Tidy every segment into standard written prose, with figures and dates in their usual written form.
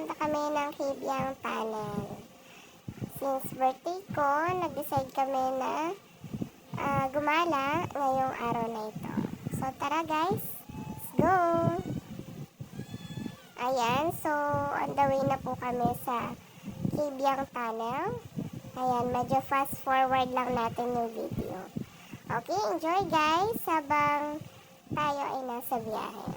pupunta kami ng Hibyang Tunnel. Since birthday ko, nag-decide kami na gumala ngayong araw na ito. So tara guys, let's go! Ayan, so on the way na po kami sa Hibyang Tunnel. Ayan, medyo fast forward lang natin yung video. Okay, enjoy guys habang tayo ay nasa biyahe.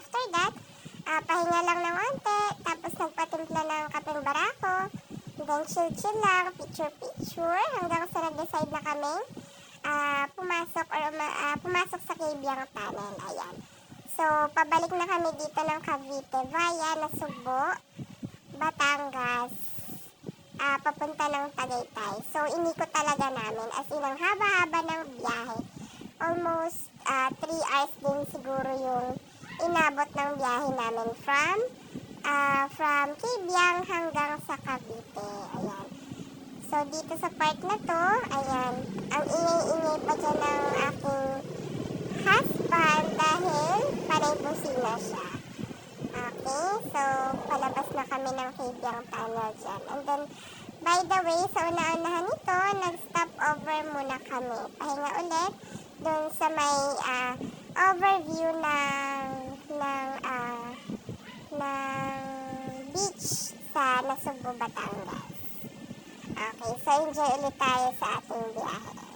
after that, pahinga lang ng onte, tapos nagpatimpla ng kapeng barako, then chill-chill lang, picture-picture, hanggang sa nag-decide na kami pumasok sa Cabiang Tunnel. Ayan. So, pabalik na kami dito ng Cavite via Nasugbo, Batangas, papunta ng Tagaytay. So, inikot talaga namin. As in, ang haba-haba ng biyahe. Almost 3 hours din siguro yung inabot ng biyahe namin from Cabiang hanggang sa Cavite. Ayan. So, dito sa part na to, ayan, ang ingay-ingay pa dyan ng aking husband dahil panay busina siya. Okay, so, palabas na kami ng Cabiang Tunnel dyan. And then, by the way, sa una-unahan nito, nag-stop over muna kami. Pahinga ulit dun sa may overview ng beach sa Nasugbo, Batangas. Okay, so enjoy ulit tayo sa ating biyahe.